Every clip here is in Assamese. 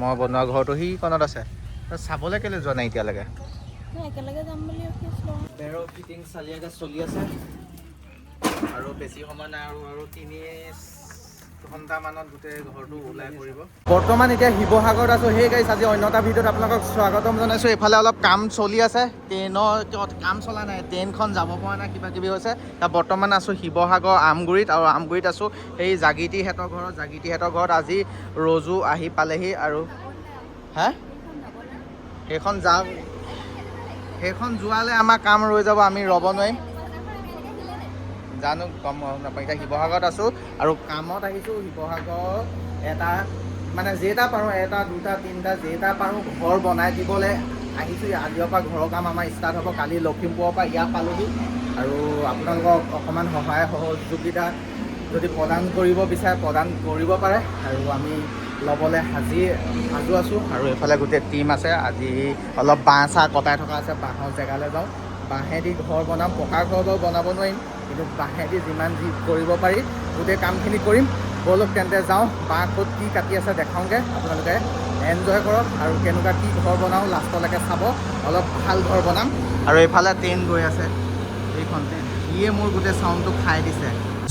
মই বনোৱা ঘৰটো সিকণত আছে। চাবলৈ কেলৈ যোৱা নাই এতিয়ালৈকে? একেলগে যাম বুলি ভাবি আছিলোঁ। বেৰৰ ফিটিং চালিয়াকে চলি আছে আৰু বেছি সময় নাই আৰু 3 ঘণ্টামানত গোটেই ঘৰটো ওলাই পৰিব। বৰ্তমান এতিয়া শিৱসাগৰত আছোঁ। সেই গাইছ, আজি অন্য এটা ভিডিঅ'ত আপোনালোকক স্বাগতম জনাইছোঁ। এইফালে অলপ কাম চলি আছে, ট্ৰেইনৰ কাম চলা নাই, ট্ৰেইনখন যাব পৰা নাই, কিবা কিবি হৈছে। এতিয়া বৰ্তমান আছোঁ শিৱসাগৰ আমগুৰিত, আৰু আমগুৰিত আছোঁ সেই জাগিতিহঁতৰ ঘৰত। জাগিতিহঁতৰ ঘৰত আজি ৰজু আহি পালেহি। আৰু সেইখন যাম, সেইখন যোৱালে আমাৰ কাম ৰৈ যাব, আমি ৰ'ব নোৱাৰিম। জানো গম নাপাওঁ। এতিয়া শিৱসাগৰত আছোঁ আৰু কামত আহিছোঁ। শিৱসাগৰ এটা মানে যেইটা পাৰোঁ, 1, 2, 3 যেইটা পাৰোঁ ঘৰ বনাই দিবলৈ আহিছোঁ। আজিৰ পৰা ঘৰৰ কাম আমাৰ ষ্টাৰ্ট হ'ব। কালি লখিমপুৰৰ পৰা ইয়াত পালোহি আৰু আপোনালোকক অকণমান সহায় সহযোগিতা যদি প্ৰদান কৰিব বিচাৰে প্ৰদান কৰিব পাৰে, আৰু আমি ল'বলৈ সাজু আছোঁ। আৰু এইফালে গোটেই টিম আছে। আজি অলপ বাঁহ চাহ কটাই থকা আছে, বাঁহৰ জেগালৈ যাওঁ, বাঁহেদি ঘৰ বনাম। পকা ঘৰ বাৰু বনাব নোৱাৰিম, কিন্তু বাঁহেদি যিমান যি কৰিব পাৰি গোটেই কামখিনি কৰিম। ব'লক তেন্তে যাওঁ, বাঁহ ক'ত কি কাটি আছে দেখাওঁগৈ। আপোনালোকে এনজয় কৰক আৰু কেনেকুৱা কি ঘৰ বনাওঁ লাষ্টলৈকে চাব। অলপ ভাল ঘৰ বনাম। আৰু এইফালে ট্ৰেইন গৈ আছে, এইখন ট্ৰেইন, ইয়ে মোৰ গোটেই চাউণ্ডটো খাই দিছে।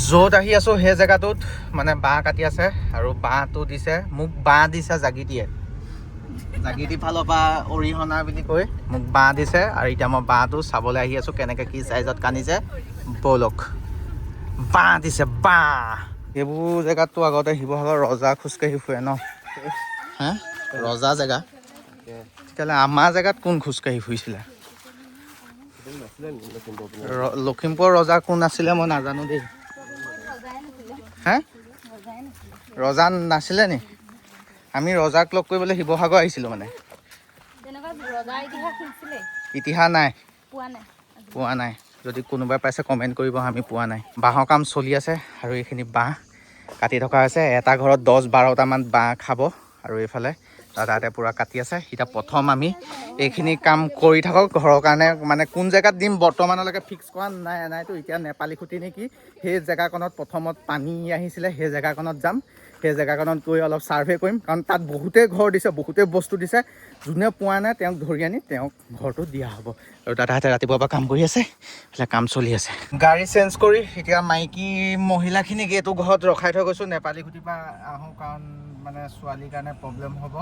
য'ত আহি আছোঁ সেই জেগাটোত মানে বাঁহ কাটি আছে, আৰু বাঁহটো দিছে মোক, বাঁহ দিছে জাগিতিয়ে। জাগিতি ফালৰ পৰা অৰিহণা বুলি কৈ মোক বাঁহ দিছে, আৰু এতিয়া মই বাঁহটো চাবলৈ আহি আছোঁ কেনেকৈ কি চাইজত কান্দিছে। ব'লক, বাঁহ দিছে, বাঁহ। এইবোৰ জেগাততো আগতে শিৱসাগৰ ৰজা খোজকাঢ়ি ফুৰে ন? হা, ৰজা জেগা। তেতিয়াহ'লে আমাৰ জেগাত কোন খোজকাঢ়ি ফুৰিছিলে? লখিমপুৰৰ ৰজা কোন আছিলে মই নাজানো দেই। হে, ৰজা নাছিলে নি? আমি ৰজাক লগ কৰিবলৈ শিৱসাগৰ আহিছিলোঁ মানে। ইতিহাস নাই, পোৱা নাই। যদি কোনোবাই পাইছে কমেণ্ট কৰিব, আমি পোৱা নাই। বাঁহৰ কাম চলি আছে আৰু এইখিনি বাঁহ কাটি থকা হৈছে। এটা ঘৰত 10-12টামান বাঁহ খাব, আৰু এইফালে দাদাহঁতে পূৰা কাটি আছে। এতিয়া প্ৰথম আমি এইখিনি কাম কৰি থাকক ঘৰৰ কাৰণে। মানে কোন জেগাত দিম বৰ্তমানলৈকে ফিক্স কৰা নাইতো। এতিয়া নেপালী খুটি নেকি সেই জেগাকণত প্ৰথমত পানী আহিছিলে, সেই জেগাকণত যাম। সেই জেগাকণত গৈ অলপ ছাৰ্ভে কৰিম, কাৰণ তাত বহুতেই ঘৰ দিছে, বহুতেই বস্তু দিছে। যোনে পোৱা নাই তেওঁক ধৰি আনি তেওঁক ঘৰটো দিয়া হ'ব। আৰু দাদাহঁতে ৰাতিপুৱাৰ পৰা কাম কৰি আছে, এইফালে কাম চলি আছে। গাড়ী চেঞ্জ কৰি এতিয়া মাইকী মহিলাখিনিক এইটো ঘৰত ৰখাই থৈ গৈছোঁ। নেপালী খুটিৰ পৰা আহোঁ, কাৰণ মানে ছোৱালীৰ কাৰণে প্ৰব্লেম হ'ব।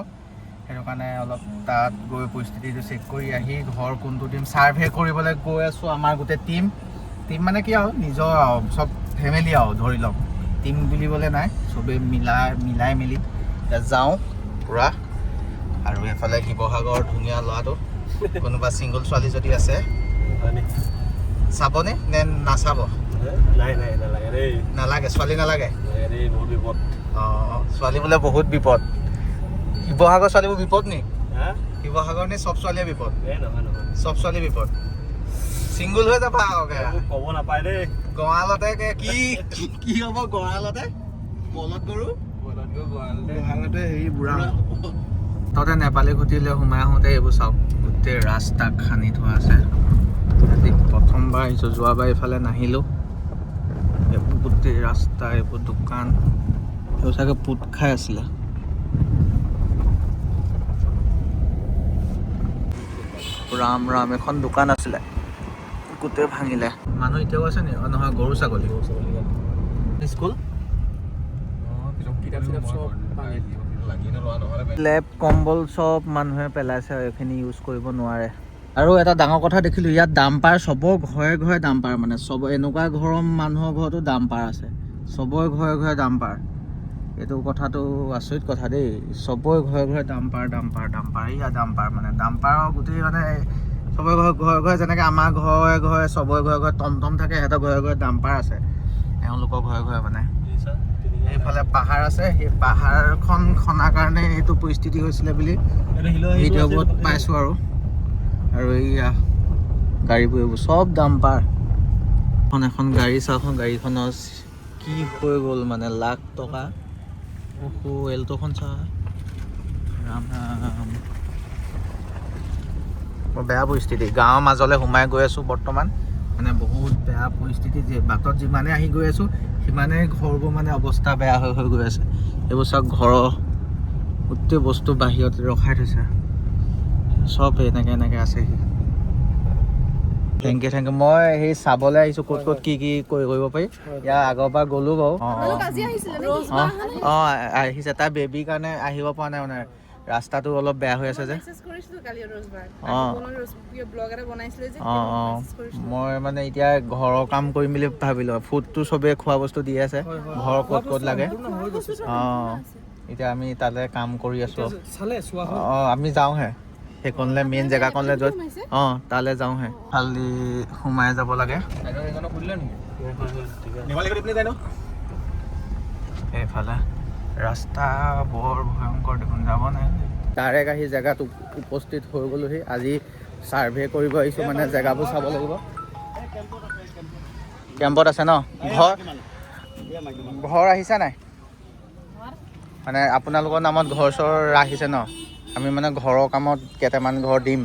সেইটো কাৰণে অলপ তাত গৈ পৰিস্থিতিটো চেক কৰি আহি ঘৰ কোনটো দিম ছাৰ্ভে কৰিবলৈ গৈ আছোঁ। আমাৰ গোটেই টিম মানে কি আৰু নিজৰ আৰু চব ফেমিলি আৰু ধৰি লওক, টিম বুলিবলৈ নাই, চবেই মিলাই মেলি এতিয়া যাওঁ পূৰা। আৰু এইফালে শিৱসাগৰ ধুনীয়া ল'ৰাটো, কোনোবা ছিংগল ছোৱালী যদি আছে চাবনে নে নাচাব? নালাগে, ছোৱালী নালাগে। অঁ, ছোৱালী বোলে বহুত বিপদ। শিৱসাগৰ ছোৱালীবোৰ বিপদ নি? শিৱসাগৰ নি চব ছোৱালীয়ে বিপদ? চব ছোৱালী বিপদ। ছিংগুল হৈ যাবা ক'ব নাপায় দেই। গঁৰালতে কি হ'ব? গঁৰালতে বলদ গৰু গঁৰালতে হেৰি বুঢ়া ততে নেপালী খুটিলৈ সোমাই আহোঁতে এইবোৰ চাওক, গোটেই ৰাস্তা খান্দি থোৱা আছে। আজি প্ৰথমবাৰ আহিছোঁ, যোৱাবাৰ এইফালে নাহিলোঁ। এইবোৰ গোটেই ৰাস্তা, এইবোৰ দোকান, এইবোৰ চাগে পোত খাই আছিলে। ৰাম ৰাম, এখন দোকান আছিলে গোটেই ভাঙিলে। মানুহ এতিয়াও আছে নি? নহয়, গৰু ছাগলী। স্কুল, লেপ কম্বল চব মানুহে পেলাইছে, এইখিনি ইউজ কৰিব নোৱাৰে। আৰু এটা ডাঙৰ কথা দেখিলোঁ, ইয়াত ডাম্পাৰ চবৰ ঘৰে ঘৰে ডাম্পাৰ। মানে চব এনেকুৱা ঘৰৰ মানুহৰ ঘৰতো ডাম্পাৰ আছে, চবৰে ঘৰে ঘৰে ডাম্পাৰ। এইটো কথাটো আচৰিত কথা দেই, চবৰে ঘৰে ঘৰে ডাম্পাৰ। এইয়া ডাম্পাৰ, মানে ডাম্পাৰৰ গোটেই মানে চবৰে ঘৰে ঘৰে যেনেকৈ আমাৰ ঘৰে ঘৰে চবৰে ঘৰে ঘৰে টমটম থাকে, সিহঁতৰ ঘৰে ঘৰে ডাম্পাৰ আছে, এওঁলোকৰ ঘৰে ঘৰে। মানে এইফালে পাহাৰ আছে, সেই পাহাৰখন খনাৰ কাৰণে এইটো পৰিস্থিতি হৈছিলে বুলি ভিডিঅ'বোৰত পাইছোঁ। আৰু এইয়া গাড়ীবোৰ এইবোৰ চব ডাম্পাৰ। এখন গাড়ী চাওঁ, গাড়ীখনৰ কি হৈ গ'ল মানে, লাখ টকা। এল্ট'খন চা, ৰাম ৰাম, বেয়া পৰিস্থিতি। গাঁৱৰ মাজলৈ সোমাই গৈ আছোঁ বৰ্তমান, মানে বহুত বেয়া পৰিস্থিতি। যে বাটত যিমানে আহি গৈ আছোঁ সিমানে ঘৰবোৰ মানে অৱস্থা বেয়া হৈ গৈ আছে। এইবোৰ চাওক ঘৰৰ গোটেই বস্তু বাহিৰত ৰখাই থৈছে চব এনেকৈ আছেহি থেংক ইউ মই সেই চাবলৈ আহিছোঁ ক'ত ক'ত কি কি কৰিব পাৰি ইয়াৰ আগৰ পৰা গ'লোঁ বাৰু অঁ আহিছে তাৰ বেবীৰ কাৰণে আহিব পৰা নাই মানে ৰাস্তাটো অলপ বেয়া হৈ আছে যে অঁ মই মানে এতিয়া ঘৰৰ কাম কৰিম বুলি ভাবিলোঁ ফুডটো চবেই খোৱা বস্তু দি আছে ঘৰ ক'ত ক'ত লাগে অঁ এতিয়া আমি তালৈ কাম কৰি আছোঁ অঁ আমি যাওঁহে সেইকণলৈ মেইন জেগাকণলৈ য'ত অঁ তালৈ যাওঁহে খালি সোমাই যাব লাগে এইফালে ৰাস্তা বৰ ভয়ংকৰ দেখোন যাব নাই ডাইৰেক্ট আহি জেগাত উপস্থিত হৈ গ'লোহি আজি ছাৰ্ভে কৰিব আহিছোঁ মানে জেগাবোৰ চাব লাগিব কেম্পত আছে ন ঘৰ আহিছে নাই মানে আপোনালোকৰ নামত ঘৰ চৰ আহিছে ন আমি মানে ঘৰৰ কামত কেইটামান ঘৰ দিম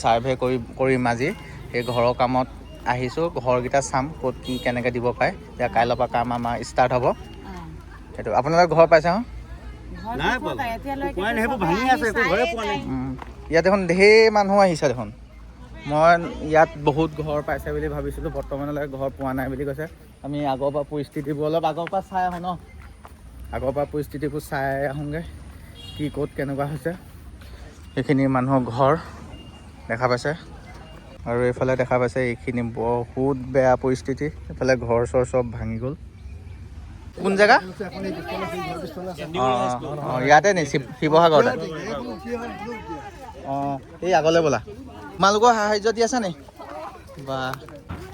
ছাৰ্ভে কৰিম আজি সেই ঘৰৰ কামত আহিছোঁ ঘৰকেইটা চাম ক'ত কি কেনেকৈ দিব পাৰে এতিয়া কাইলৈৰ পৰা কাম আমাৰ ষ্টাৰ্ট হ'ব সেইটো আপোনালোকে ঘৰ পাইছে হা ইয়াত দেখোন ঢেৰ মানুহ আহিছে দেখোন মই ইয়াত বহুত ঘৰ পাইছে বুলি ভাবিছিলোঁ বৰ্তমানলৈকে ঘৰ পোৱা নাই বুলি কৈছে আমি আগৰ পৰা পৰিস্থিতিবোৰ অলপ আগৰ পৰা চাই আহোঁ ন আগৰ পৰা পৰিস্থিতিবোৰ চাই আহোঁগৈ কি ক'ত কেনেকুৱা হৈছে সেইখিনি মানুহৰ ঘৰ দেখা পাইছে আৰু এইফালে দেখা পাইছে এইখিনি বহুত বেয়া পৰিস্থিতি এইফালে ঘৰ চৰ চব ভাঙি গ'ল কোন জেগা অঁ ইয়াতে নি শিৱসাগৰতে অঁ এই আগলৈ ব'লা তোমালোকৰ সাহাৰ্য দি আছে নি বা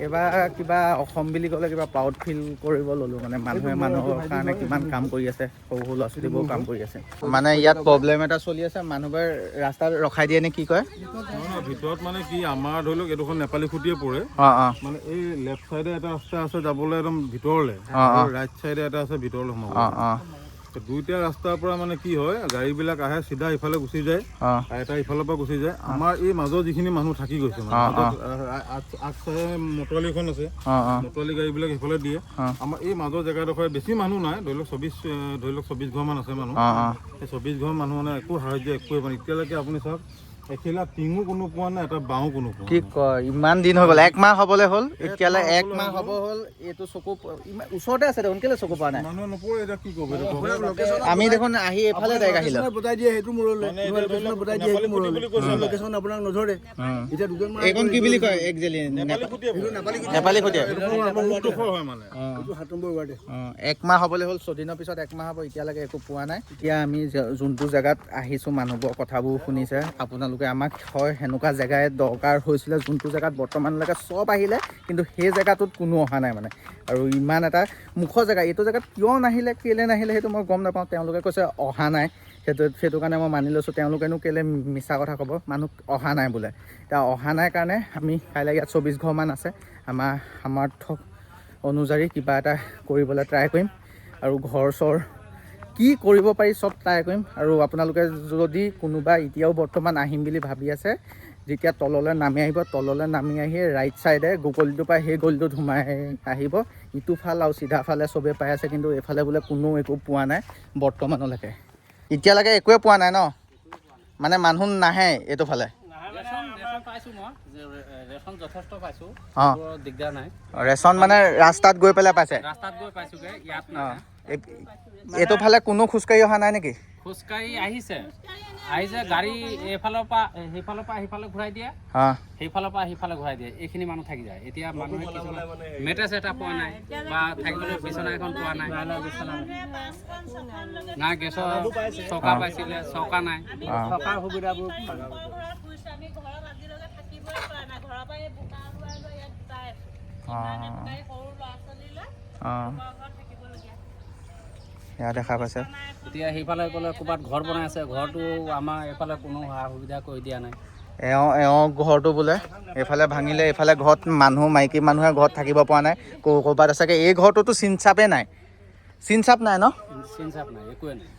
এইবাৰ কিবা অসম বুলি ক'লে কিবা প্ৰাউড ফিল কৰিব ল'লোঁ মানে মানুহে মানুহৰ কাৰণে কিমান কাম কৰি আছে সৰু সৰু ল'ৰা ছোৱালীবোৰ কাম কৰি আছে মানে ইয়াত প্ৰব্লেম এটা চলি আছে মানুহবোৰে ৰাস্তাত ৰখাই দিয়ে নে কি কয় ভিতৰত মানে কি আমাৰ ধৰি লওক এইডোখৰ নেপালী খুটিয়ে পৰে মানে এই লেফ্ট চাইডে এটা ৰাস্তা আছে যাবলৈ একদম ভিতৰলৈ ৰাইট চাইডে এটা আছে ভিতৰলৈ সোমাব দুইটা ৰাস্তাৰ পৰা মানে কি হয় গাড়ীবিলাক আহে চিধা ইফালে গুচি যায় এটা ইফালৰ পৰা গুচি যায় আমাৰ এই মাজৰ যিখিনি মানুহ থাকি গৈছে মানে আগচাইডে মটৰৱালীখন আছে মটৰৱালী গাড়ীবিলাক সেইফালে দিয়ে আমাৰ এই মাজৰ জেগাডোখৰ বেছি মানুহ নাই ধৰি লওক 24 ঘৰ মান আছে মানুহ সেই 24 ঘৰ মানুহ মানে একো সাহাৰ্য একোৱে মানে এতিয়ালৈকে আপুনি চাওক এখিলা টিঙো কোনো পোৱা নাই এটা বাঁও কোনো পোৱা কি কয় ইমান দিন হৈ গ'ল 1 মাহ হ'বলৈ হ'ল এতিয়ালৈ 1 মাহ হ'ব হ'ল এইটো চকু ওচৰতে আছে দেখোন কেলৈ চকু পোৱা নাই মানুহে নপৰে এতিয়া কি ক'ব আমি দেখোন আহি এইফালে ডাইৰেক্ট আহিলোঁ বতাই দিয়ে সেইটো মূৰলৈ বতাই দিয়ে সেইটো মূৰলৈ লোকেশ্যন আপোনাক নধৰে এতিয়া দুজনমান এইখন কি বুলি কয় একজেলি নেপালী খুটিয়া হয় মানে 1 মাহ হ'বলৈ হ'ল 6 দিনৰ পিছত 1 মাহ হ'ব এতিয়ালৈকে একো পোৱা নাই এতিয়া আমি যোনটো জেগাত আহিছোঁ মানুহবোৰৰ কথাবোৰ শুনিছে আপোনালোকে আমাক হয় সেনেকুৱা জেগাই দৰকাৰ হৈছিলে যোনটো জেগাত বৰ্তমানলৈকে চব আহিলে কিন্তু সেই জেগাটোত কোনো অহা নাই মানে আৰু ইমান এটা মুখৰ জেগা এইটো জেগাত কিয় নাহিলে কেলৈ নাহিলে সেইটো মই গম নাপাওঁ তেওঁলোকে কৈছে অহা নাই সেইটো কাৰণে মই মানি লৈছোঁ তেওঁলোকেনো কেলৈ মিছা কথা ক'ব মানুহ অহা নাই বোলে এতিয়া অহা নাই কাৰণে আমি কাইলৈ ইয়াত 24 ঘৰমান আছে আমাৰ সামৰ্থ অনুযায়ী কিবা এটা কৰিবলৈ ট্ৰাই কৰিম আৰু ঘৰ চৰ কি কৰিব পাৰি চব ট্ৰাই কৰিম আৰু আপোনালোকে যদি কোনোবা এতিয়াও বৰ্তমান আহিম বুলি ভাবি আছে যেতিয়া তললৈ নামি আহিব তললৈ নামি আহি ৰাইট চাইডে গলিটোৰ পৰা সেই গলিটোত সোমাই আহিব ইটো ফাল আৰু চিধা ফালে চবেই পাই আছে কিন্তু এইফালে বোলে কোনো একো পোৱা নাই বৰ্তমানলৈকে এতিয়ালৈকে একোৱে পোৱা নাই ন মানে মানুহ নাহে এইটো ফালে ৰেচন মানে ৰাস্তাত গৈ পেলাই পাইছে এইটো ফালে কোনো খোজকাঢ়ি অহা নাই নেকি খোজকাঢ়ি আহিছে গাড়ী এইফালৰ পৰা সেইফালে ঘূৰাই দিয়ে সেইফালৰ পৰা সিফালে ঘূৰাই দিয়ে এইখিনি মানুহ থাকি যায় এতিয়া মানুহে কিছুমান মেট্ৰেছ এটা পোৱা নাই বা থাকিবলৈ বিচনা এখন পোৱা নাই না গেছৰ চৌকা পাইছিলে চৌকা নাই থকাৰ সুবিধাবোৰ এয়া দেখা পাইছে এতিয়া সেইফালে গ'লে ক'ৰবাত ঘৰ বনাই আছে ঘৰটো আমাৰ এইফালে কোনো সা সুবিধা কৰি দিয়া নাই এওঁ ঘৰটো বোলে এইফালে ভাঙিলে এইফালে ঘৰত মানুহ মাইকী মানুহে ঘৰত থাকিব পৰা নাই ক'ৰবাত আছেগে এই ঘৰটোতো চিনচাপেই নাই চিনচাপ নাই ন চিনচাপ নাই একোৱে নাই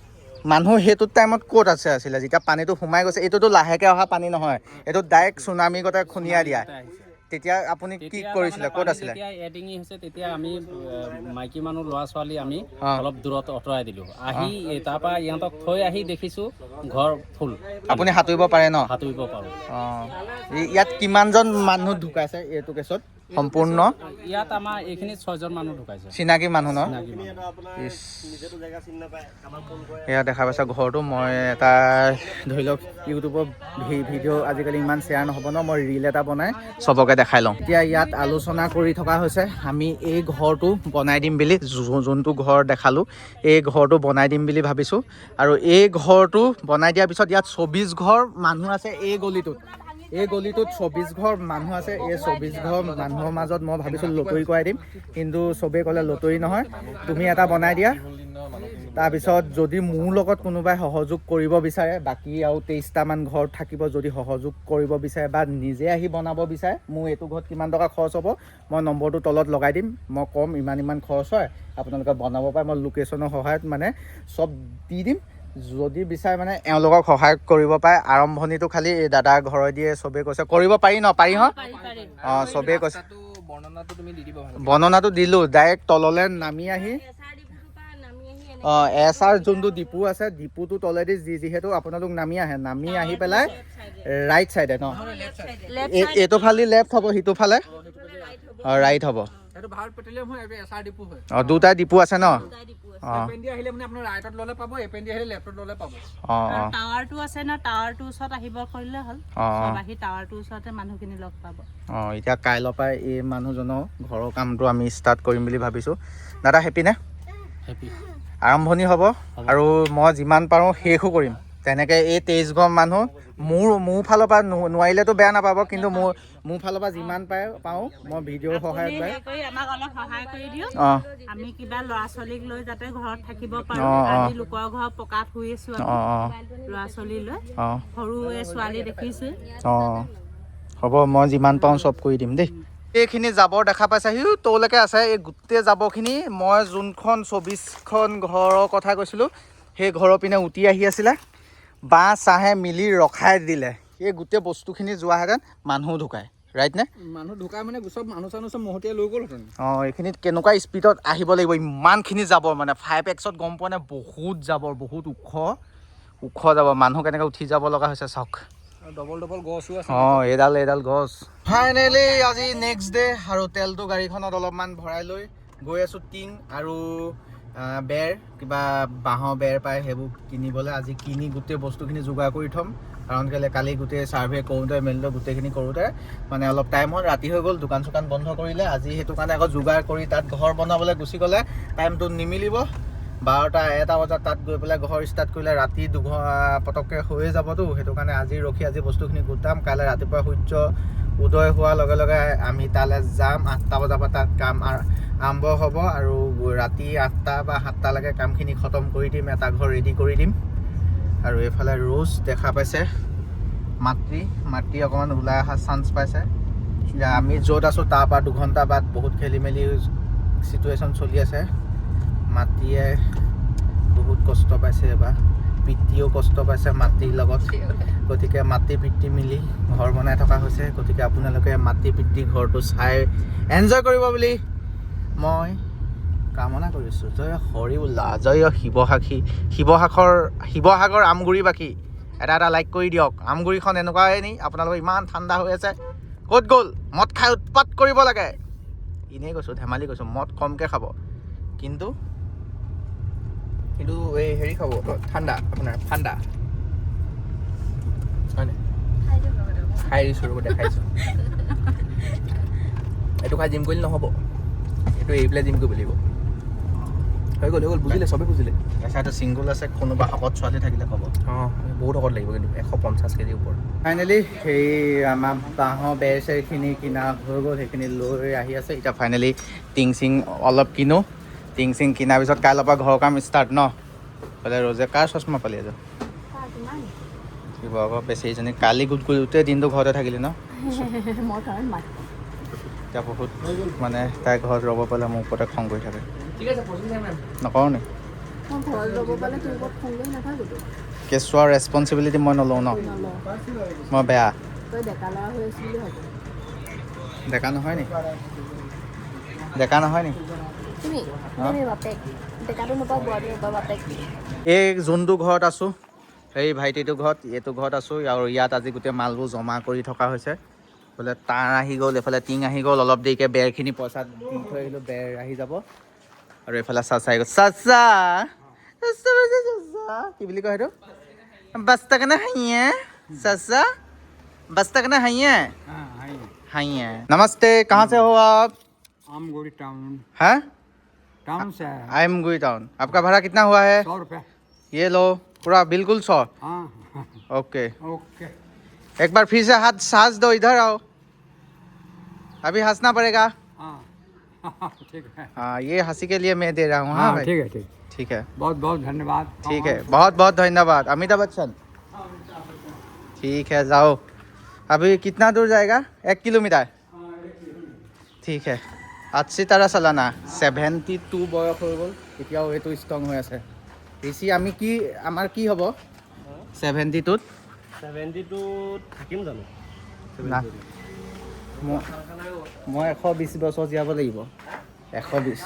মানুহ সেইটো টাইমত ক'ত আছিলে যেতিয়া পানীটো সোমাই গৈছে এইটোতো লাহেকৈ অহা পানী নহয় এইটো ডাইৰেক্ট চুনামি গতে খুন্দিয়াই দিয়া তেতিয়া আপুনি কি কৰিছিলে, ক'ত আছিলে? যেতিয়া এডিঙি হৈছে তেতিয়া আমি মাইকী মানুহ ল'ৰা ছোৱালী আমি অলপ দূৰত আঁতৰাই দিলোঁ। আহি তাৰপৰা ইহঁতক থৈ আহি দেখিছোঁ ঘৰ ফুল। আপুনি সাঁতুৰিব পাৰে ন? সাঁতুৰিব পাৰোঁ। অঁ, ইয়াত কিমানজন মানুহ ঢুকাইছে এইটো কেছত সম্পূৰ্ণ? ইয়াত আমাৰ এইখিনিত 6জন মানুহ ঢুকাইছে। চিনাকি মানুহ ন? চিনাকি মানুহ। এয়া দেখা পাইছা ঘৰটো। মই এটা ধৰি লওক ইউটিউবত ভিডিঅ' আজিকালি ইমান শ্বেয়াৰ নহ'ব ন, মই ৰীল এটা বনাই চবকে দেখাই লওঁ। এতিয়া ইয়াত আলোচনা কৰি থকা হৈছে আমি এই ঘৰটো বনাই দিম বুলি, যোনটো ঘৰ দেখালোঁ এই ঘৰটো বনাই দিম বুলি ভাবিছোঁ। আৰু এই ঘৰটো বনাই দিয়াৰ পিছত ইয়াত 24 ঘৰ মানুহ আছে। এই গলিটোত 24 ঘৰ মানুহ আছে। এই 24 ঘৰ মানুহৰ মাজত মই ভাবিছোঁ লটাৰী কৰাই দিম, কিন্তু চবেই ক'লে লটাৰী নহয়, তুমি এটা বনাই দিয়া। তাৰপিছত যদি মোৰ লগত কোনোবাই সহযোগ কৰিব বিচাৰে, বাকী আৰু 23টামান ঘৰ থাকিব, যদি সহযোগ কৰিব বিচাৰে বা নিজে আহি বনাব বিচাৰে, মোৰ এইটো ঘৰত কিমান টকা খৰচ হ'ব মই নম্বৰটো তলত লগাই দিম। মই ক'ম ইমান খৰচ হয়, আপোনালোকে বনাব পাৰে। মই লোকেশ্যনৰ সহায়ত মানে চব দি দিম। যদি বিচাৰে মানে এওঁলোকক সহায় কৰিব পাৰে। আৰম্ভণিটো খালি এই দাদাৰ ঘৰৰ দিয়ে চবেই কৈছে কৰিব পাৰি ন? পাৰি হ? অঁ, চবেই কৈছে। বৰ্ণনাটো দিলোঁ। ডাইৰেক্ট তললৈ নামি আহি অঁ, এছাৰ যোনটো ডিপু আছে, ডিপুটো তলেদি যিহেতু আপোনালোক নামি আহি পেলাই ৰাইট চাইডে ন, এইটো ফালে লেফ্ট হ'ব, সিটো ফালে অঁ ৰাইট হ'ব। অঁ, দুটা ডিপু আছে ন? টাৱাৰটো আছে ন, টাৱাৰটোৰ ওচৰত আহিব কৰিলে হ'ল। আহি টাৱাৰটোৰ ওচৰতে মানুহখিনি লগ পাব। অঁ, এতিয়া কাইলৈৰ পৰা এই মানুহজনৰ ঘৰৰ কামটো আমি ষ্টাৰ্ট কৰিম বুলি ভাবিছোঁ। দাদা হেপী নে? হেপী। আৰম্ভণি হ'ব আৰু মই যিমান পাৰোঁ শেষো কৰিম। তেনেকৈ এই 23 ঘৰ মানুহ মোৰ ফালৰ পৰা নোৱাৰিলেতো বেয়া নাপাব, কিন্তু মোৰ ফালৰ পৰা যিমান পাওঁ মই ভিডিঅ'ৰ সহায়ত আমাক অলপ সহায় কৰি দিয়ক। অঁ, আমি কিবা ল'ৰা ছোৱালীক লৈ যাতে ঘৰত থাকিব পাৰোঁ। আজি লোকৰ ঘৰ পকাত শুই আছোঁ, ল'ৰা ছোৱালী লৈ। সৰু ছোৱালী দেখিছে। অঁ, হ'ব, মই যিমান পাৰোঁ চব কৰি দিম দেই। এইখিনি জাবৰ দেখা পাইছে, সিও তললৈকে আছে। এই গোটেই জাবৰখিনি মই যোনখন 24খন ঘৰৰ কথা কৈছিলোঁ সেই ঘৰৰ পিনে উটি আহি আছিলে, বাঁহ চাহে মিলি ৰখাই দিলে। এই গোটেই বস্তুখিনি যোৱাহেঁতেন মানুহ ঢুকায়, ৰাইট নে? মানুহ ঢুকাই মানে চব মানুহ চানুহ চব মহতিয়াই লৈ গ'লহেঁতেন। অঁ, এইখিনিত কেনেকুৱা স্পীডত আহিব লাগিব, ইমানখিনি জাবৰ মানে 5Xত গম পোৱা নাই, বহুত জাবৰ, বহুত ওখ যাব। মানুহ কেনেকৈ উঠি যাব লগা হৈছে চাওক। ডবল গছো আছে। অঁ, এইডাল গছ। ফাইনেলি আজি নেক্সট ডে আৰু তেলটো গাড়ীখনত অলপমান ভৰাই লৈ গৈ আছোঁ। টিং আৰু বেৰ, কিবা বাঁহৰ বেৰ পায় সেইবোৰ কিনিবলৈ। আজি কিনি গোটেই বস্তুখিনি যোগাৰ কৰি থ'ম, কাৰণ কেলৈ কালি গোটেই ছাৰ্ভে কৰোঁতে মেলিলে গোটেইখিনি কৰোঁতে মানে অলপ টাইম হ'ল, ৰাতি হৈ গ'ল, দোকান চোকান বন্ধ কৰিলে। আজি সেইটো কাৰণে আকৌ যোগাৰ কৰি তাত ঘৰ বনাবলৈ গুচি গ'লে টাইমটো নিমিলিব। 12টা-1টা বজাত তাত গৈ পেলাই ঘৰ ষ্টাৰ্ট কৰিলে ৰাতি পটককৈ হৈয়ে যাবতো। সেইটো কাৰণে আজি বস্তুখিনি গোটাম। কাইলৈ ৰাতিপুৱা সূৰ্য উদয় হোৱাৰ লগে লগে আমি তালৈ যাম। 8টা বজাৰ পৰা তাত কাম আৰম্ভ হ'ব আৰু ৰাতি 8টা বা 7টালৈকে কামখিনি খতম কৰি দিম। এটা ঘৰ ৰেডি কৰি দিম। আৰু এইফালে ৰ'জ দেখা পাইছে, মাতৃ অকণমান ওলাই অহা চান্স পাইছে। আমি য'ত আছোঁ তাৰ পৰা 2 ঘণ্টা বাদ বহুত খেলি মেলি চিটুৱেশ্যন চলি আছে। মাতৃয়ে বহুত কষ্ট পাইছে এবাৰ, পিতৃও কষ্ট পাইছে মাতৃৰ লগত। গতিকে মাতৃ পিতৃ মিলি ঘৰ বনাই থকা হৈছে। গতিকে আপোনালোকে মাতৃ পিতৃ ঘৰটো চাই এনজয় কৰিব বুলি মই কামনা কৰিছোঁ। জয় হৰিউল্লাহ, জয় শিৱসাগৰ আমগুৰিবাসী এটা লাইক কৰি দিয়ক। আমগুৰিখন এনেকুৱাই নি? আপোনালোকৰ ইমান ঠাণ্ডা হৈ আছে, ক'ত গ'ল? মদ খাই উৎপাত কৰিব লাগে। এনেই কৈছোঁ, ধেমালি কৈছোঁ, মদ কমকৈ খাব, কিন্তু এই হেৰি খাব ঠাণ্ডা, আপোনাৰ ঠাণ্ডা হয়নে? খাই দিছোঁ, দেখাইছোঁ। এইটো খাই জিম কৰিলে নহ'ব, এইটো এৰি পেলাই জিম কৰিব লাগিব। হৈ গ'ল, বুজিলে, চবেই বুজিলে। এচাইটো ছিংগুল আছে, কোনোবা শকত ছোৱালী থাকিলে ক'ব। অঁ, বহুত শকত লাগিব, কিন্তু 150 কেজিৰ ওপৰত। ফাইনেলি সেই আমাৰ বাঁহৰ বেৰ চেৰখিনি কিনা হৈ গ'ল, সেইখিনি লৈ আহি আছে। এতিয়া ফাইনেলি টিং চিং অলপ কিনো। টিং চিং কিনাৰ পিছত কাইলৈৰ পৰা ঘৰৰ কাম ষ্টাৰ্ট ন? বোলে ৰ'জে কাৰ চশমা পালি আজি? শিৱসাগৰ বেচেৰীজনী কালি গোটেই দিনটো ঘৰতে থাকিলি ন? এতিয়া বহুত মানে তাই ঘৰত ৰ'ব পালে মোৰ ওপৰতে খং কৰি থাকে। নকৰোঁ নি? কেঁচুৱাৰ ৰেচপনচিবিলিটি মই নলওঁ ন? মই বেয়া। ডেকা নহয় নি? ডেকা নহয় নি? তুমি তুমি বাপেক ডেকাটো নাপাওঁ বুঢ়াটো নাপাওঁ বাপেক এই যোনটো ঘৰত আছোঁ সেই ভাইটিটো ঘৰত এইটো ঘৰত আছোঁ আৰু ইয়াত আজি গোটেই মালবোৰ জমা কৰি থকা হৈছে এইফালে তাঁৰ আহি গ'ল এইফালে টিং আহি গ'ল অলপ দেৰিকৈ বেৰখিনি পইচা দি থৈ আহিলোঁ বেৰ আহি যাব আৰু এইফালে চাচা আহি গ'ল চাচা কি বুলি কয় সেইটো বস্তা কেনে হাঁহিয়ে চাচা बस्ता करना है नमस्ते कहाँ से हो आप आमगुड़ी टाउन हैं टाउन से है आमगुड़ी टाउन आपका भाड़ा कितना हुआ है 100 रुपये ये लो पूरा बिल्कुल 100 हाँ ओके ओके एक बार फिर से हाथ सांस दो इधर आओ अभी हंसना पड़ेगा हाँ ठीक है हाँ ये हंसी के लिए मैं दे रहा हूँ हाँ भाई ठीक है ठीक ठीक है बहुत बहुत धन्यवाद ठीक है बहुत बहुत धन्यवाद अमिताभ बच्चन ठीक है जाओ अभी कितना दूर जाएगा 1 किलोमीटर ठीक है अच्छी तरह चलाना 72 বয়স হৈ গ'ল এতিয়াও এইটো ষ্ট্ৰং হৈ আছে বেছি আমি কি আমাৰ কি হ'ব 72ত 72 থাকিম জানো না মই 120 বছৰ জীয়াব লাগিব 120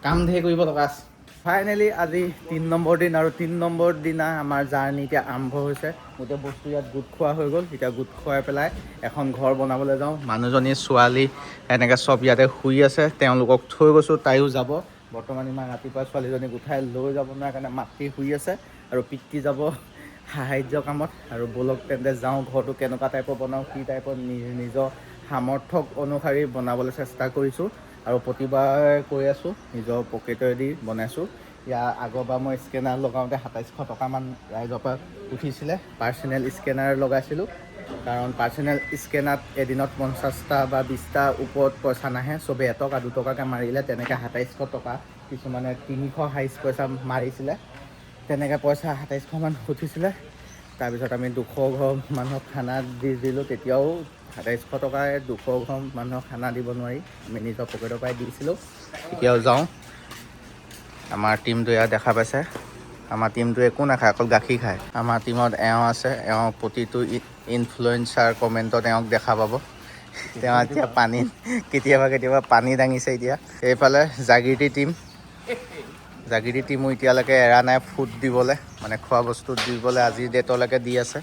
কাম ধেৰ কৰিব লগা আছে ফাইনেলি আজি 3 নম্বৰ দিন আৰু 3 নম্বৰ দিনা আমাৰ জাৰ্ণি এতিয়া আৰম্ভ হৈছে গোটেই বস্তু ইয়াত গোট খোৱা হৈ গ'ল এতিয়া গোট খুৱাই পেলাই এখন ঘৰ বনাবলৈ যাওঁ মানুহজনী ছোৱালী এনেকৈ চব ইয়াতে শুই আছে তেওঁলোকক থৈ গৈছোঁ তাইও যাব বৰ্তমান ইমান ৰাতিপুৱা ছোৱালীজনীক উঠাই লৈ যাব নোৱাৰে কাৰণে মাতৃ শুই আছে আৰু পিতৃ যাব সাহায্য কামত আৰু বলক তেন্তে যাওঁ ঘৰটো কেনেকুৱা টাইপৰ বনাওঁ কি টাইপৰ নিজৰ সামৰ্থ্য অনুসৰি বনাবলৈ চেষ্টা কৰিছোঁ আৰু প্ৰতিবাৰ কৈ আছোঁ নিজৰ পকেটেদি বনাইছোঁ ইয়াৰ আগৰবাৰ মই স্কেনাৰ লগাওঁতে 2700 টকামান ৰাইজৰ পৰা উঠিছিলে পাৰ্চনেল স্কেনাৰ লগাইছিলোঁ কাৰণ পাৰ্চনেল স্কেনাৰত এদিনত 50টা বা 20টা ওপৰত পইচা নাহে চবেই এটকা 2 টকাকৈ মাৰিলে তেনেকৈ 2700 টকা কিছুমানে 300 হাইচ পইচা মাৰিছিলে তেনেকৈ পইচা 2700মান উঠিছিলে তাৰপিছত আমি 200 ঘৰ মানুহক খানা দি দিলোঁ তেতিয়াও 2700 টকাৰে 200 ঘৰ মানুহক খানা দিব নোৱাৰি আমি নিজৰ পকেটৰ পৰাই দিছিলোঁ এতিয়াও যাওঁ আমাৰ টীমটো ইয়াত দেখা পাইছে আমাৰ টীমটো একো নাখায় অকল গাখীৰ খায় আমাৰ টীমত এওঁ আছে এওঁ প্ৰতিটো ইনফ্লুৱেঞ্চাৰ কমেণ্টত এওঁক দেখা পাব তেওঁ এতিয়া পানীত কেতিয়াবা পানী দাঙিছে এতিয়া এইফালে জাগিৰি টীমো এতিয়ালৈকে এৰা নাই ফুড দিবলৈ মানে খোৱা বস্তু দিবলৈ আজিৰ ডেটলৈকে দি আছে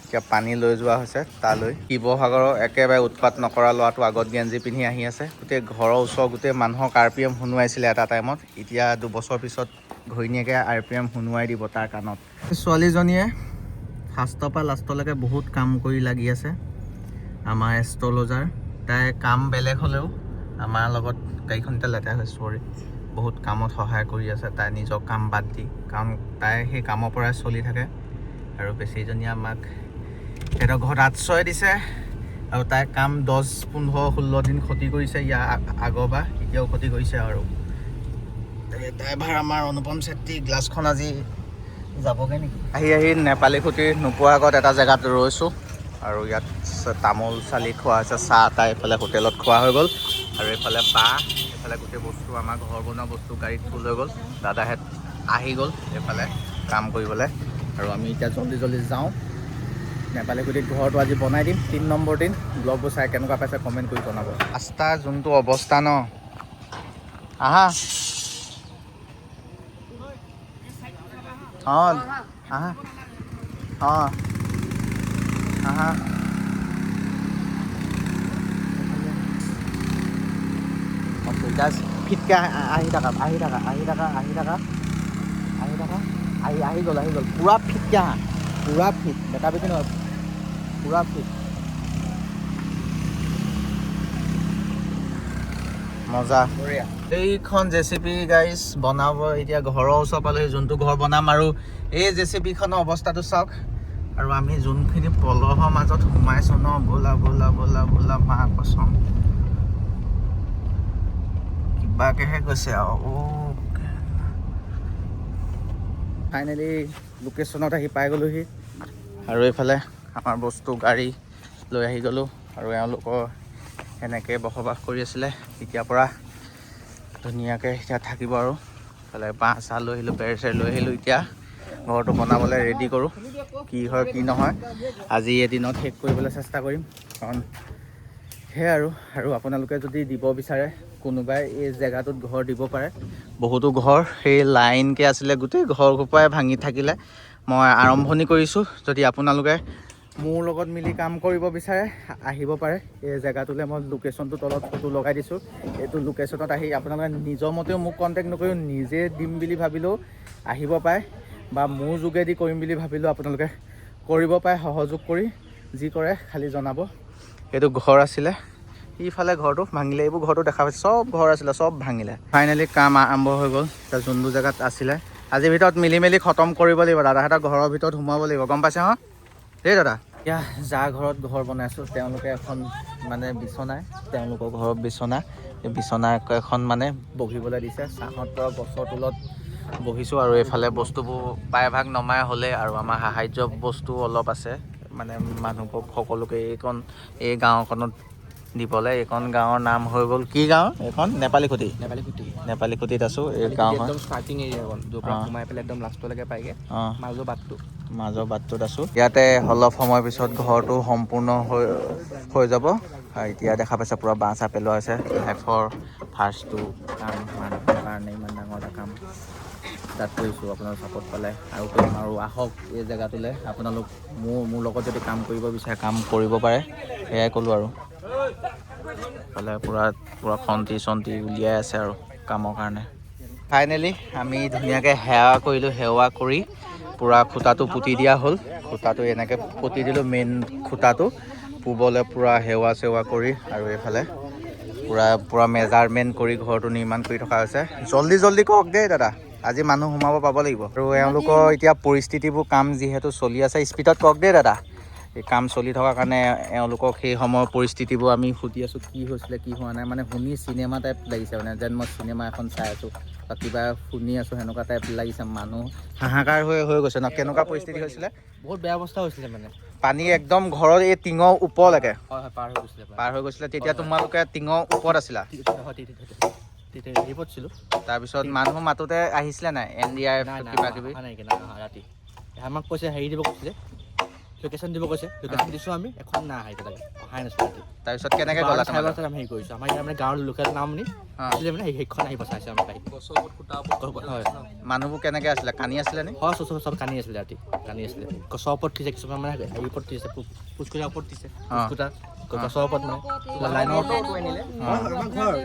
এতিয়া পানী লৈ যোৱা হৈছে তালৈ শিৱসাগৰৰ একেবাৰে উৎপাত নকৰা ল'ৰাটো আগত গেঞ্জি পিন্ধি আহি আছে গোটেই ঘৰৰ ওচৰ গোটেই মানুহক RPM শুনোৱাইছিলে এটা টাইমত এতিয়া 2 বছৰ পিছত ঘৈণীয়েকে RPM শুনোৱাই দিব তাৰ কাণত ছোৱালীজনীয়ে ফাৰ্ষ্টৰ পৰা লাষ্টলৈকে বহুত কাম কৰি লাগি আছে আমাৰ এষ্ট্ৰলজাৰ তাই কাম বেলেগ হ'লেও আমাৰ লগত গাড়ীখনতে লেতেৰা হৈছে চৰি বহুত কামত সহায় কৰি আছে তাই নিজৰ কাম বাদ দি কাৰণ তাই সেই কামৰ পৰাই চলি থাকে আৰু বেছিজনীয়ে আমাক এটা ঘৰত আশ্ৰয় দিছে আৰু তাই কাম 10-15-16 দিন ক্ষতি কৰিছে ইয়াৰ আগৰবাৰ এতিয়াও ক্ষতি কৰিছে আৰু ড্ৰাইভাৰ আমাৰ অনুপম চেত্ৰী গ্লাছখন আজি যাবগৈ নেকি আহি নেপালী খুঁটি নোপোৱাৰ আগত এটা জেগাত ৰৈছোঁ আৰু ইয়াত তামোল চালি খোৱা হৈছে চাহ তাহ এইফালে হোটেলত খোৱা হৈ গ'ল আৰু এইফালে বাঁহ এইফালে গোটেই বস্তু আমাৰ ঘৰ বনোৱা বস্তু গাড়ীত থৈ লৈ গ'ল দাদাহেঁত আহি গ'ল এইফালে কাম কৰিবলৈ আৰু আমি এতিয়া জল্দি যাওঁ নেপালী খুঁটিত ঘৰটো আজি বনাই দিম 3 নম্বৰ দিন ব্লগবোৰ চাই কেনেকুৱা পাইছে কমেণ্ট কৰি জনাব ৰাস্তাৰ যোনটো অৱস্থা ন আহা অঁ আহা অঁ আহা ফিটকৈ আহি থাকা আহি গ'ল পূৰা ফিটকৈ আহা পূৰা ফিট বেটা বেছি নহয় পূৰা ফিট মজা এইখন JCB গাইজ বনাব এতিয়া ঘৰৰ ওচৰ পালেহি যোনটো ঘৰ বনাম আৰু এই JCBখনৰ অৱস্থাটো চাওক আৰু আমি যোনখিনি পলহৰ মাজত সোমাইছোঁ ন বোলা মা কচম কিবাকেহে গৈছে আৰু ফাইনেলি লোকেশ্যনত আহি পাই গ'লোহি আৰু এইফালে আমাৰ বস্তু গাড়ী লৈ আহি গ'লোঁ আৰু এওঁলোকৰ এনেকৈ বসবাস কৰি আছিলে তেতিয়াৰ পৰা ধুনীয়াকৈ এতিয়া থাকিব আৰু এইফালে বাঁহ চাহ লৈ আহিলোঁ বেৰ চেৰ লৈ আহিলোঁ এতিয়া ঘৰটো বনাবলৈ ৰেডি কৰোঁ কি হয় কি নহয় আজি এদিনত শেষ কৰিবলৈ চেষ্টা কৰিম কাৰণ সেয়াই আৰু আপোনালোকে যদি দিব বিচাৰে কোনোবাই এই জেগাটোত ঘৰ দিব পাৰে। বহুতো ঘৰ সেই লাইনকৈ আছিলে, গোটেই ঘৰসোপাই ভাঙি থাকিলে। মই আৰম্ভণি কৰিছোঁ, যদি আপোনালোকে মোৰ লগত মিলি কাম কৰিব বিচাৰে আহিব পাৰে। এই জেগাটোলৈ মই লোকেশ্যনটো তলত ফটো লগাই দিছোঁ। এইটো লোকেশ্যনত আহি আপোনালোকে নিজৰ মতেও মোক কণ্টেক্ট নকৰিও নিজে দিম বুলি ভাবিলেও আহিব পাৰে, বা মোৰ যোগেদি কৰিম বুলি ভাবিলেও আপোনালোকে কৰিব পাৰে। সহযোগ কৰি যি কৰে খালি জনাব। এইটো ঘৰ আছিলে, ইফালে ঘৰটো ভাঙিলে। এইবোৰ ঘৰটো দেখা পাইছে, চব ঘৰ আছিলে, চব ভাঙিলে। ফাইনেলি কাম আৰম্ভ হৈ গ'ল। এতিয়া যোনবোৰ জেগাত আছিলে আজিৰ ভিতৰত মিলি মেলি খতম কৰিব লাগিব। দাদাহঁতৰ ঘৰৰ ভিতৰত সোমাব লাগিব, গম পাইছে হা দেই দাদা। এতিয়া যাৰ ঘৰত ঘৰ বনাইছোঁ তেওঁলোকে এখন মানে বিচনাই, তেওঁলোকৰ ঘৰত বিচনা, এই বিচনা এখন মানে বহিবলৈ দিছে। ছাঁহত পৰা গছৰ তলত বহিছোঁ। আৰু এইফালে বস্তুবোৰ প্ৰায়ভাগ নমাই হ'লে, আৰু আমাৰ সাহাৰ্য বস্তু অলপ আছে মানে মানুহবোৰক সকলোকে এই গাঁওখনত দিবলৈ। এইখন গাঁৱৰ নাম হৈ গ'ল কি গাঁও? এইখন নেপালীখুটি। নেপালীখুটিত আছোঁ। এই গাঁওখন একদম ষ্টাৰ্টিং এৰিয়াখন, য'ৰ পৰা সোমাই পেলাই একদম লাষ্টলৈকে পায়গৈ মাজৰ বাটটোত আছোঁ। ইয়াতে অলপ সময়ৰ পিছত ঘৰটো সম্পূৰ্ণ হৈ যাব। এতিয়া দেখা পাইছে পূৰা বাঁহ চাহ পেলোৱা হৈছে। লাইফৰ ফাৰ্ষ্টটো কাম মানুহৰ কাৰণে ইমান ডাঙৰ এটা কাম ষ্টাৰ্ট কৰিছোঁ। আপোনালোক ছাপোৰ্ট পালে আৰু কৰিম। আৰু আহক এই জেগাটোলৈ, আপোনালোক মোৰ লগত যদি কাম কৰিব বিচাৰে কাম কৰিব পাৰে। সেয়াই ক'লোঁ আৰু ফালে পূৰা খন্তি চন্তি উলিয়াই আছে আৰু কামৰ কাৰণে। ফাইনেলি আমি ধুনীয়াকৈ সেৱা কৰিলোঁ। সেৱা কৰি পূৰা খুঁটাটো পুতি দিয়া হ'ল। খুঁটাটো এনেকৈ পুতি দিলোঁ, মেইন খুঁটাটো পূবলৈ পূৰা সেৱা চেৱা কৰি। আৰু এইফালে পূৰা মেজাৰমেণ্ট কৰি ঘৰটো নিৰ্মাণ কৰি থকা হৈছে। জল্দি কওক দেই দাদা, আজি মানুহ সোমাব পাব লাগিব। আৰু এওঁলোকৰ এতিয়া পৰিস্থিতিবোৰ কাম যিহেতু চলি আছে, স্পীডত কওক দেই দাদা। এই কাম চলি থকাৰ কাৰণে এওঁলোকক সেই সময়ৰ পৰিস্থিতিবোৰ আমি সুধি আছোঁ, কি হৈছিলে কি হোৱা নাই। মানে শুনি চিনেমা টাইপ লাগিছে, মানে যেন মই চিনেমা এখন চাই আছোঁ বা কিবা শুনি আছোঁ, সেনেকুৱা টাইপ লাগিছে। মানুহ হাহাকাৰ হৈ গৈছে ন। কেনেকুৱা পৰিস্থিতি হৈছিলে? বহুত বেয়া অৱস্থা হৈছিলে মানে। পানী একদম ঘৰৰ এই টিঙৰ ওপৰলৈকে হয় পাৰ হৈ গৈছিলে। তেতিয়া তোমালোকে টিঙৰ ওপৰত আছিলা? তাৰপিছত মানুহ মাতোতে আহিছিলে নাই? NDRF কিবা কিবি? ৰাতি আমাক কৈছে হেৰি দিব কৈছিলে, লোকেশ্যন দিব কৈছে। লোকেশ্যন দিছোঁ আমি, এখন নাই অহাই নাছিলোঁ ৰাতি। তাৰপিছত কেনেকৈ গ'লা? আমি হেৰি কৰিছোঁ, আমাৰ ইয়াৰ মানে গাঁৱৰ লোকেল নামনি আছিলে মানে, সেইখন আহি বচাইছে আমাক। হয়, মানুহবোৰ কেনেকৈ আছিলে? কানি আছিলে নে? হয়, চব কান্দি আছিলে ৰাতি, কান্দি আছিলে। গছৰ ওপৰত উঠিছে, কিছুমান মানে হেৰি ওপৰত উঠিছে, পুচকুটাৰ ওপৰত উঠিছে। পুচকুটা গছৰ ওপৰত মানে লাইনৰ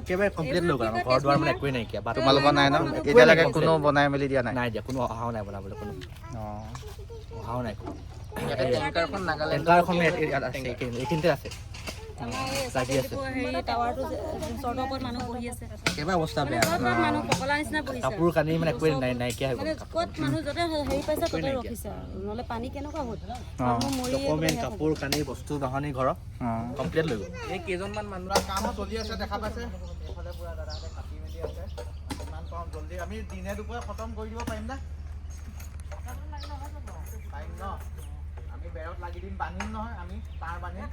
একেবাৰে কমপ্লিট লৈ গ'ল। আমাৰ ঘৰ দুৱাৰ মানে একোৱেই নাইকিয়া। তোমালোকৰ নাই ন? এতিয়ালৈকে কোনো বনাই মেলি দিয়া নাই? নাই দিয়া, কোনো অহাও নাই বনাবলৈ, কোনো অহাও নাই। টেংকাৰখন নাগালেণ্ড এইখিনিতে আছে, লাগি আছে। একেবাৰে অৱস্থা বেয়া, কাপোৰ কানি মানে একোৱে নাইকিয়া হৈ গ'ল। ডকুমেণ্ট, কাপোৰ কানি, বস্তু বাহনি ঘৰৰ কমপ্লিট লৈ গ'ল। এই কেইজনমান মানুহৰ কাম চলি আছে, দেখা পাইছে। এইফালে পুৰা দাদাহঁতে কাটি মেলি আছে। যিমান পাৰোঁ জল্দি আমি দিনে দুপৰীয়া খতম কৰি দিব পাৰিম নে? পাৰিম ন? আমি বেৰত লাগি দিম, বান্ধিম নহয় আমি, তাৰ বান্ধিম।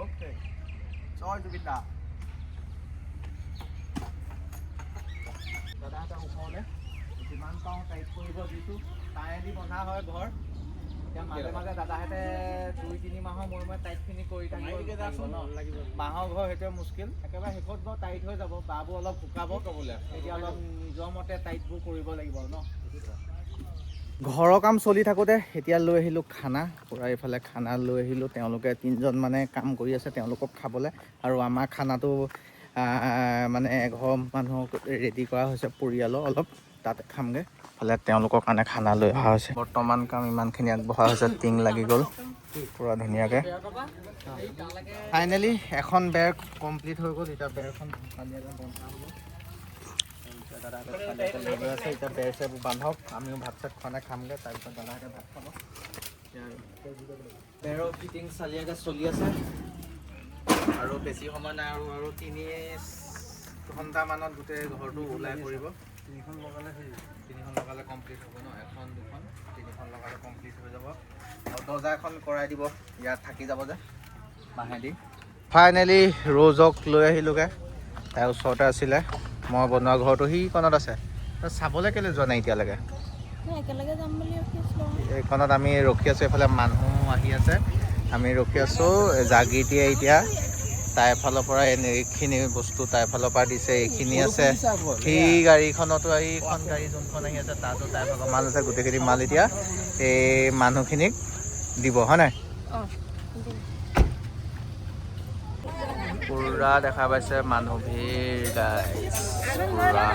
অ'কে, জয় জুবিন দা। দাদাহঁতৰ ওপৰলৈ যিমান পাৰোঁ টাইট কৰিব দিছোঁ। তাৰেদি বন্ধা হয় ঘৰ। এতিয়া মাজে মাজে দাদাহঁতে 2-3 মাহৰ মূৰে টাইটখিনি কৰি থাকিব ন। বাঁহৰ ঘৰ সেইটোৱে মুস্কিল। একেবাৰে শেষত বাৰু টাইট হৈ যাব, বাঁহবোৰ অলপ শুকাব। এতিয়া অলপ নিজৰ মতে টাইটবোৰ কৰিব লাগিব ন। ঘৰৰ কাম চলি থাকোঁতে এতিয়া লৈ আহিলোঁ খানা। পূৰা এইফালে খানা লৈ আহিলোঁ। তেওঁলোকে 3জন মানে কাম কৰি আছে, তেওঁলোকক খাবলৈ। আৰু আমাৰ খানাটো মানে এঘৰ মানুহক ৰেডি কৰা হৈছে, পৰিয়ালৰ অলপ, তাতে খামগৈ। ইফালে তেওঁলোকৰ কাৰণে খানা লৈ অহা হৈছে। বৰ্তমান কাম ইমানখিনি আগবঢ়া হৈছে, টিং লাগি গ'ল পূৰা ধুনীয়াকৈ। ফাইনেলি এখন বেৰ কমপ্লিট হৈ গ'ল। এতিয়া বেৰখন এতিয়া বেৰ চেৰবোৰ বান্ধক, আমিও ভাত চাত খোৱা নাই, খামগৈ। তাৰপিছত দাদাহঁতে ভাত খাব। বেৰৰ ফিটিং চালিয়াকৈ চলি আছে আৰু বেছি সময় নাই। আৰু 3 ঘণ্টামানত গোটেই ঘৰটো ওলাই পৰিব। 3খন লগালে কমপ্লিট হ'ব ন। 1, 2, 3খন লগালে কমপ্লিট হৈ যাব। আৰু দৰ্জা এখন কৰাই দিব, ইয়াত থাকি যাব যে মাহেদি। ফাইনেলি ৰ'জক লৈ আহিলোঁগৈ। তাইৰ ওচৰতে আছিলে। মই বনোৱা ঘৰটো সিকণত আছে। চাবলৈ কেলৈ যোৱা নাই এতিয়ালৈকে? একেলগে যাম বুলি ৰখি আছিলোঁ। এইখনত আমি ৰখি আছোঁ। এইফালে মানুহ আহি আছে, আমি ৰখি আছোঁ জাগৃতিয়ে এতিয়া তাইৰ ফালৰ পৰা এইখিনি বস্তু তাইৰ ফালৰ পৰা দিছে, এইখিনি আছে। সেই গাড়ীখনতো এইখন গাড়ী যোনখন আহি আছে তাতো তাইৰ ফালৰ মাল আছে। গোটেইখিনি মাল এতিয়া এই মানুহখিনিক দিব, হয় নাই? পুৰা দেখা পাইছে মানুহ ভিৰ গাইছ, পুৰা।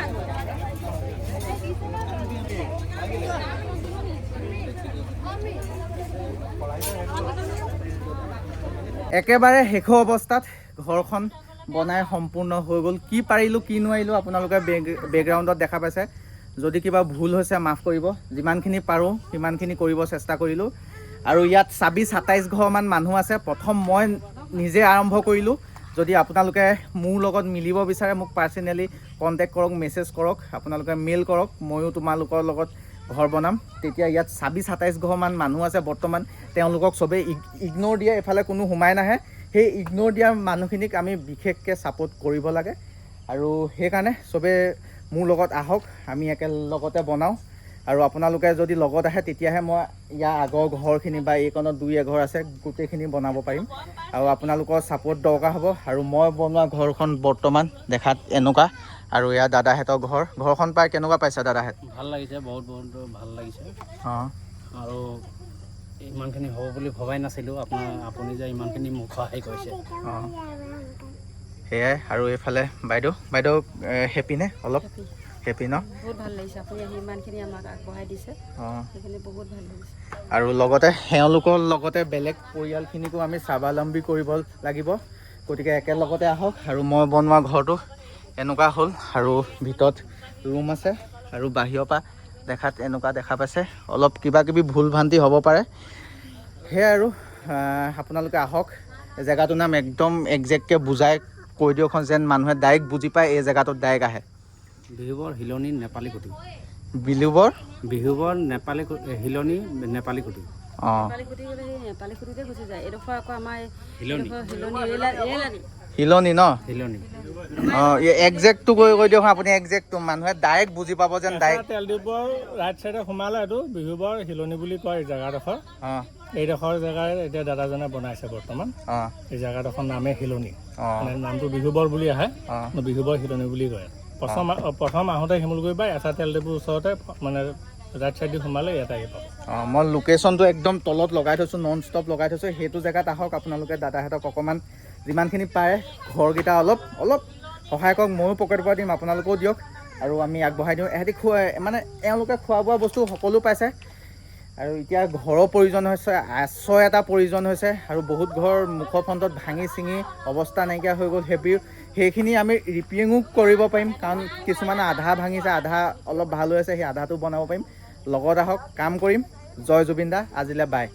একেবাৰে শেষৰ অৱস্থাত ঘৰখন বনাই সম্পূৰ্ণ হৈ গ'ল। কি পাৰিলোঁ কি নোৱাৰিলোঁ আপোনালোকে বেকগ্ৰাউণ্ডত দেখা পাইছে। যদি কিবা ভুল হৈছে মাফ কৰিব, যিমানখিনি পাৰোঁ সিমানখিনি কৰিব চেষ্টা কৰিলোঁ। আৰু ইয়াত 26-27 ঘৰমান মানুহ আছে। প্ৰথম মই নিজে আৰম্ভ কৰিলোঁ। যদি আপোনালোকে মোৰ লগত মিলিব বিচাৰে মোক পাৰ্চনেলি কণ্টেক্ট কৰক, মেছেজ কৰক, আপোনালোকে মেইল কৰক, ময়ো তোমালোকৰ লগত ঘৰ বনাম। তেতিয়া ইয়াত 26-27 ঘৰমান মানুহ আছে বৰ্তমান। তেওঁলোকক চবেই ইগন'ৰ দিয়ে, এফালে কোনো সোমাই নাহে। সেই ইগন'ৰ দিয়া মানুহখিনিক আমি বিশেষকৈ ছাপোৰ্ট কৰিব লাগে। আৰু সেইকাৰণে চবেই মোৰ লগত আহক, আমি একেলগতে বনাওঁ। আৰু আপোনালোকে যদি লগত আহে তেতিয়াহে মই ইয়াৰ আগৰ ঘৰখিনি বা এইকণত 2-1 আছে গোটেইখিনি বনাব পাৰিম। আৰু আপোনালোকৰ ছাপোৰ্ট দৰকাৰ হ'ব। আৰু মই বনোৱা ঘৰখন বৰ্তমান দেখাত এনেকুৱা। আৰু এয়া দাদাহঁতৰ ঘৰখন পাই কেনেকুৱা পাইছে দাদাহঁত? ভাল লাগিছে, বহুত ভাল লাগিছে। অঁ, আৰু ইমানখিনি হ'ব বুলি ভবাই নাছিলোঁ। আপুনি যে ইমানখিনি মোক সহায় কৰিছে। অঁ, সেয়াই। আৰু এইফালে বাইদেউ হেপিনে? অলপ হেপি ন? বহুত ভাল লাগিছে, আপুনি আহি ইমানখিনি আমাক আগবঢ়াই দিছে। অঁ, সেইখিনি বহুত ভাল লাগিছে। আৰু লগতে তেওঁলোকৰ লগতে বেলেগ পৰিয়ালখিনিকো আমি স্বাৱলম্বী কৰিব লাগিব। গতিকে একেলগতে আহক। আৰু মই বনোৱা ঘৰটো এনেকুৱা হ'ল। আৰু ভিতৰত ৰুম আছে আৰু বাহিৰৰ পৰা দেখাত এনেকুৱা দেখা পাইছে। অলপ কিবা কিবি ভুল ভ্ৰান্তি হ'ব পাৰে। সেয়াই আৰু আপোনালোকে আহক। জেগাটোৰ নাম একদম একজেক্টকৈ বুজাই কৈ দিয়কখন যেন মানুহে ডাইৰেক্ট বুজি পায় এই জেগাটোত ডাইৰেক্ট আহে। বিহুবৰ হিলনি নেপালী কুটি। বিলুবৰ হিলনি নেপালী কুটি। অঁ, নেপালী খুটিতে গুচি যায়। এইডোখৰ আকৌ আমাৰ হিলনি হিলনি ন? হিলনি। অঁ, একজেক্টটো কৈ দিয়ক আপুনি। একজেক্টটো মানুহে ডাইৰেক্ট বুজি পাব যেন ডাইৰেক্ট। তেলডিপৰ ৰাইট চাইডে সোমালে এইটো বিহুবৰ হিলনি বুলি কয় এই জেগাডোখৰ। অঁ, এইডোখৰ জেগাই এতিয়া দাদাজনে বনাইছে বৰ্তমান। অঁ, এই জেগাডোখৰ নামেই হিলনি। অঁ, মানে নামটো বিহুবৰ বুলি আহে, অঁ, বিহুবৰ হিলনি বুলি কয়। প্ৰথম আহোঁতে শিমলুগুৰি পৰা এটা তেলডিপুৰ ওচৰতে মানে ৰাইট চাইড দি সোমালে ইয়াতে আহি পাব। অঁ, মই লোকেশ্যনটো একদম তলত লগাই থৈছোঁ, নন ষ্টপ লগাই থৈছোঁ। সেইটো জেগাত আহক আপোনালোকে। দাদাহঁতক অকণমান যিমানখিনি পাৰে ঘৰকেইটা অলপ সহায় কৰক। ময়ো পকেটৰ পৰা দিম, আপোনালোকেও দিয়ক। আৰু আমি আগবঢ়াই দিওঁ। এহঁতি মানে এওঁলোকে খোৱা বোৱা বস্তু সকলো পাইছে। আৰু এতিয়া ঘৰৰ প্ৰয়োজন হৈছে, আশ্ৰয় এটা প্ৰয়োজন হৈছে। আৰু বহুত ঘৰ মুখৰ ফ্ৰণ্টত ভাঙি চিঙি অৱস্থা নাইকিয়া হৈ গ'ল। সেইখিনি আমি ৰিপেয়াৰিঙো কৰিব পাৰিম। কাৰণ কিছুমানে আধা ভাঙিছে, আধা অলপ ভাল হৈ আছে। সেই আধাটো বনাব পাৰিম। লগত আহক, কাম কৰিম। জয় জুবিন দা। আজিলৈ বাই।